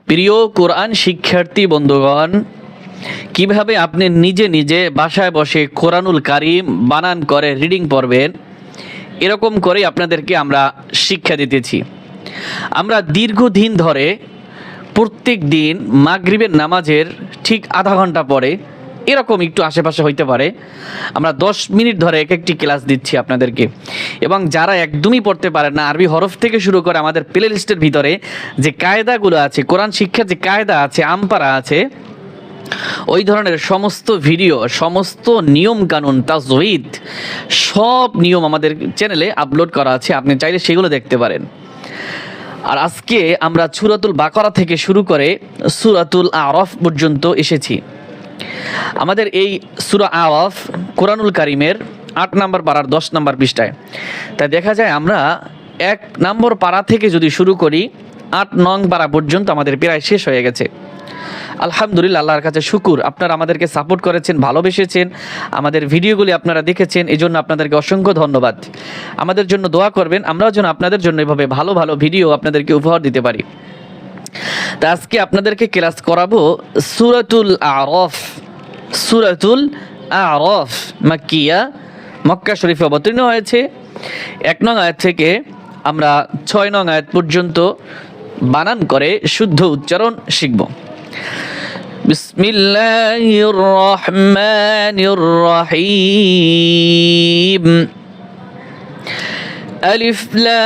প্রিয় কোরআন শিক্ষার্থী বন্ধুগণ, কিভাবে আপনি নিজে নিজে বাসায় বসে কোরআনুল কারীম বানান করে রিডিং পড়বেন, এরকম করে আপনাদেরকে আমরা শিক্ষা দিতেছি। আমরা দীর্ঘদিন ধরে প্রত্যেক দিন মাগরিবের নামাজের ঠিক আধা ঘন্টা পরে, এরকম একটু আশেপাশে হইতে পারে, আমরা 10 মিনিট ধরে এক একটি ক্লাস দিচ্ছি আপনাদেরকে। এবং যারা একদমই পড়তে পারেন না, আরবি হরফ থেকে শুরু করে আমাদের প্লে লিস্টের ভিতরে যে কায়দাগুলো আছে, কোরআন শিক্ষার যে কায়দা আছে, আমপারা আছে, ওই ধরনের সমস্ত ভিডিও, সমস্ত নিয়ম কানুন, তাজউইদ, সব নিয়ম আমাদের চ্যানেলে আপলোড করা আছে, আপনি চাইলে সেগুলো দেখতে পারেন। আর আজকে আমরা সূরাতুল বাকারা থেকে শুরু করে সূরাতুল আরাফ পর্যন্ত এসেছি। আমাদের এই সূরা আরাফ কোরআনুল কারীমের 8 নম্বর পারার 10 নম্বর পৃষ্ঠায়। তাই দেখা যায় আমরা 1 নম্বর পারা থেকে যদি শুরু করি 8 নং পারা পর্যন্ত আমাদের প্রায় শেষ হয়ে গেছে। আলহামদুলিল্লাহ, আল্লাহর কাছে শুকুর, আপনারা আমাদেরকে সাপোর্ট করেছেন, ভালোবেসেছেন, আমাদের ভিডিওগুলি আপনারা দেখেছেন, এই জন্য আপনাদেরকে অসংখ্য ধন্যবাদ। আমাদের জন্য দোয়া করবেন, আমরাও যেন আপনাদের জন্য এভাবে ভালো ভালো ভিডিও আপনাদেরকে উপহার দিতে পারি। তা আজকে আপনাদেরকে ক্লাস করাবো সূরাতুল আরাফ। সূরাতুল আরাফ মাক্কিয়া, মক্কা শরীফে অবতীর্ণ হয়েছে। 1 নং আয়াত থেকে আমরা 6 নং আয়াত পর্যন্ত বানান করে শুদ্ধ উচ্চারণ শিখব। বিসমিল্লাহির রহমানির রহিম। আলিফ লাম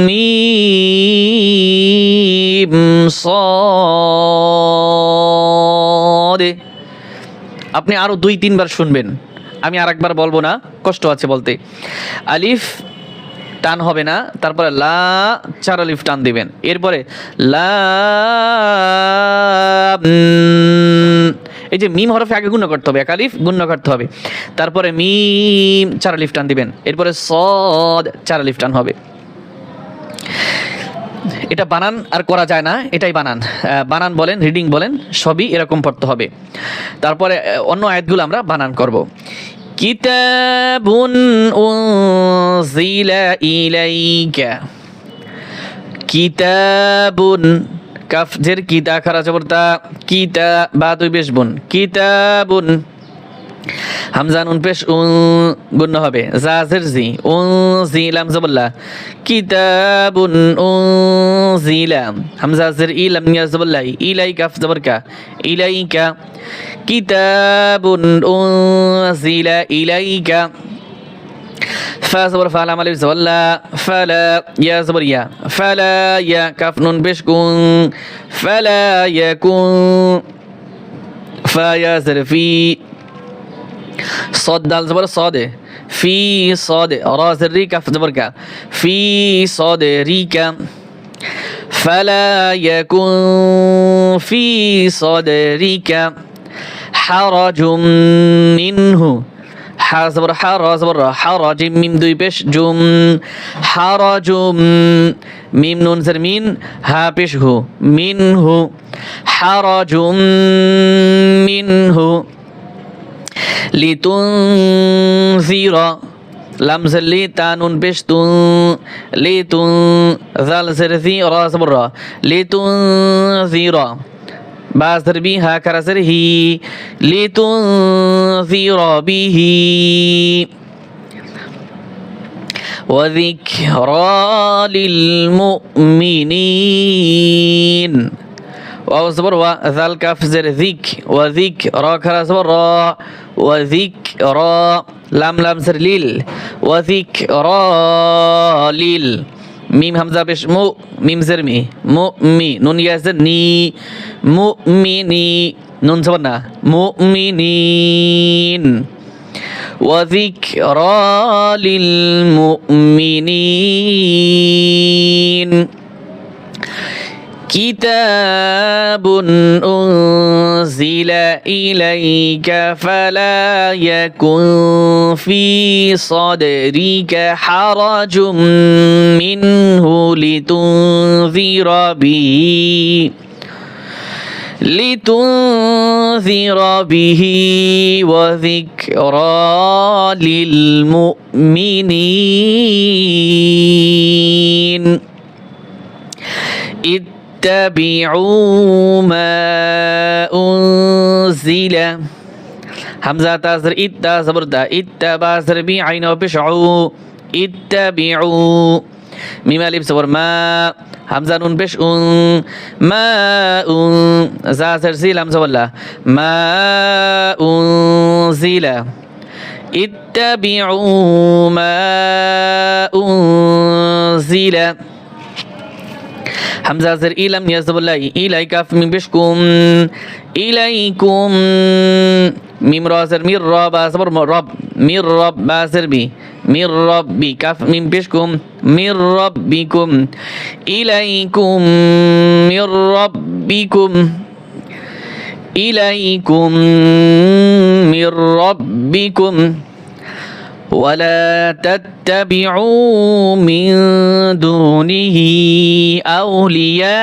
মিম সাদ। আপনি আরো 2-3 বার শুনবেন, আমি আরেকবার বলবো না, কষ্ট আছে বলতে। আলিফ টান হবে না, তারপরে লা 4 আলিফ টান দিবেন, এরপরে লাম, এই যে মিম হরফে আগে গুণনা করতে হবে, 1 আলিফ গুণনা করতে হবে, তারপরে মিম 4 আলিফ টান দিবেন, এরপরে সদ 4 আলিফ টান হবে। এটা বানান আর করা যায় না, এটাই বানান। বানান বলেন, রিডিং বলেন, সবই এরকম পড়তে হবে। তারপরে অন্য আয়াতগুলো আমরা বানান করব। কিতাবুন উনজিলা ইলাইকা। কিতাবুন, কাফ জের কিতা, খারা জবরতা, কিতা, বা দুই পেশ বুন, কিতাবুন। হামজা নুন পেশ গুণ হবে, জাজের জি, উনজিলাম জবল্লা, কিতাবুন উনজিলা। হামজা জের ইলাম নিয়া জবল্লা, ইলাইকা জবরকা, ইলাইকা। কিতাবুন উনজিলা ইলাইকা। ফা জবর ফা লাম আলিফ জবল্লা, ফালা, ইয়া জবর ইয়া, ফালা ইয়া, কাফ নুন পেশ কুন, ফালা ইয়াকুন। ফা ইয়া জের ফি, صاد دال زبر صاد، في صاد، را زريكا زبركا، في صاد ريكا. فلا يكن في صدرك حرج منه. زبر حرا زبر حرج، ميم دوي بش جم، حرج، ميم نون زر مين، ها بش هو، منه، حرج منه. লিতুনজির, লাম জালি তা নুন পেশ তুন, লিতুন, জাল জারজি রা জবর রা, লিতুনজির, বা জারবি হা কারা জারহি, লিতুনজির বিহি ওয়া যিকরা লিল মুমিনিন। ওয়াও জবর ওয়া, জাল কাফ জের যিক, ওয়া যিক, রা খারা জবর রা, ওয়া যিকরা, লাম লাম জের লিল, ওয়া যিকরা লিল। মিম হামজা পেশ মু, মিম জের মি, মুমি, নুন ইয়া জের নি, মুমিনি, নুন জবর না, মুমিনিন। ওয়া যিকরা লিল মুমিনিন। كتاب أنزل إليك فلا يكن في صدرك حرج منه لتنذر به لتنذر به وذكرى للمؤمنين اتبعوا ما أنزل হামজা তাজর ইত্তা জবরদা ইত্তাবা জরবি আইন পেশউ ইত্তাবিউ মিম আলিফ জবর মা হামজা নুন পেশ মা জাজর সিল হামজা ওয়াল্লা মা উনজিলা ইত্তাবিউ মা উনজিলা হামজা জের ইলাম ইয়াজবুল্লাহ ইলাইকা মিম পেশকুম ইলাইকুম মিম রাজের মির রব আসবর রব মির রব বাসের বি মির রব্বি কাফ মিম পেশকুম মির রব্বিকুম ইলাইকুম মির রব্বিকুম ইলাইকুম মির রব্বিকুম ولا تتبعوا من دونه أولياء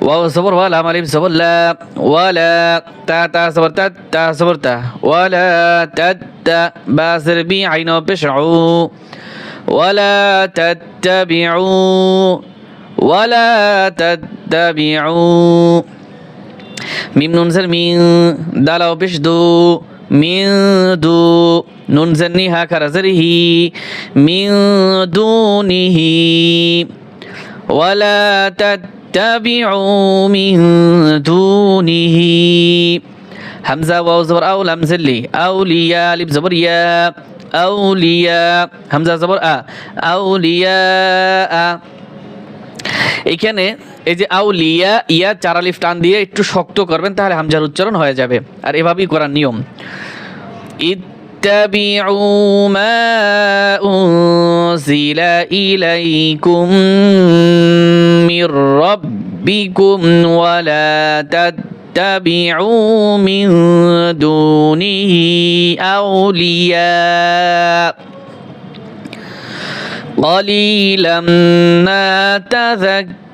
واو صبر ولا مالي صبر لا ولا تا صبر تا صبر تا ولا باسر بي عين بشعو ولا تتبعوا মিম নুন জের মিন দালাও পেশ দু মিন দু নুন জের নি হা খারা জের হি মিন দুনিহি ওয়ালা তাত্তাবিউ মিন দুনিহি হামজা ওয়াও জবর আউ লাম জেরলি আউলিয়া আলিফ জবর ইয়া আউলিয়া হামজা জবর আ আউলিয়া এখানে এই যে আউলিয়া ইয়া চার আলিফ টান দিয়ে একটু শক্ত করবেন, তাহলে হামজার উচ্চারণ হয়ে যাবে। আর এভাবেই করার নিয়ম। ইত্তাবিউ মা উনজিলা ইলাইকুম মির রাব্বিকুম ওয়া লা তাত্তাবিউ মিন দুনিহি আউলিয়া قليلا ما تذكرون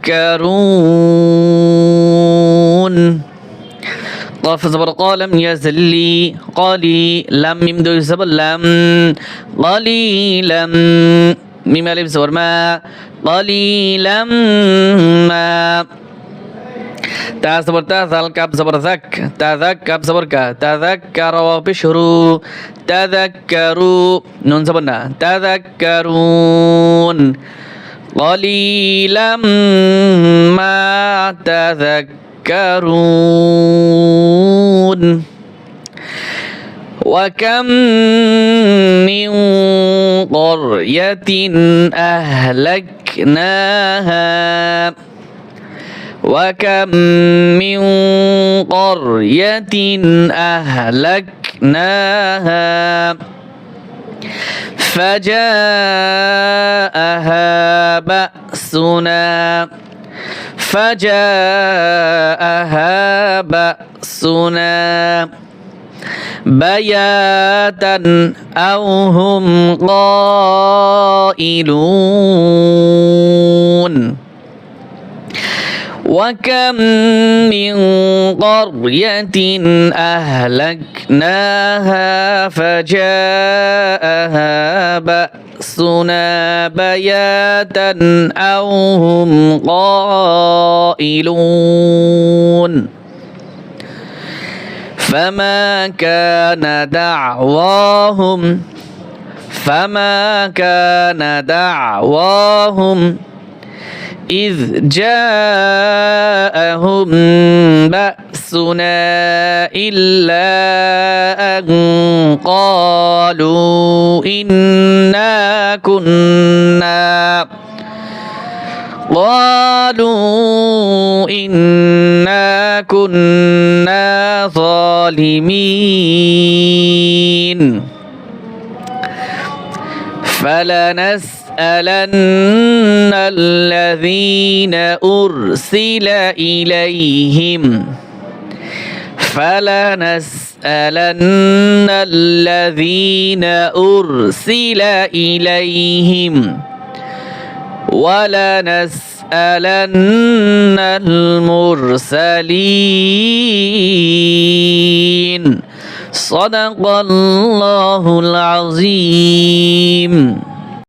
قاف زبر قالم يزلي قلي لم ميم دو زبر لم قليلا ميم الف زبر ما قليلا ما تا زبر تا ذال كاب زبر ذك تذك كاب زبر كا تذكروا بشرو تذكروا نون زبرنا تذكرون قليلا ما تذكرون وكم من قرية أهلكناها وكم من قرية أهلكناها فجاءها بأسنا بياتا أو هم قائلون وكم من قرية أهلكناها فجاءها بأسنا بياتا أو هم قائلون فما كان دعواهم إذ جاءهم بأسنا إلا أن قالوا إنا كنا ظالمين فلنسألن الذين أرسل إليهم ولنسألن المرسلين صدق الله العظيم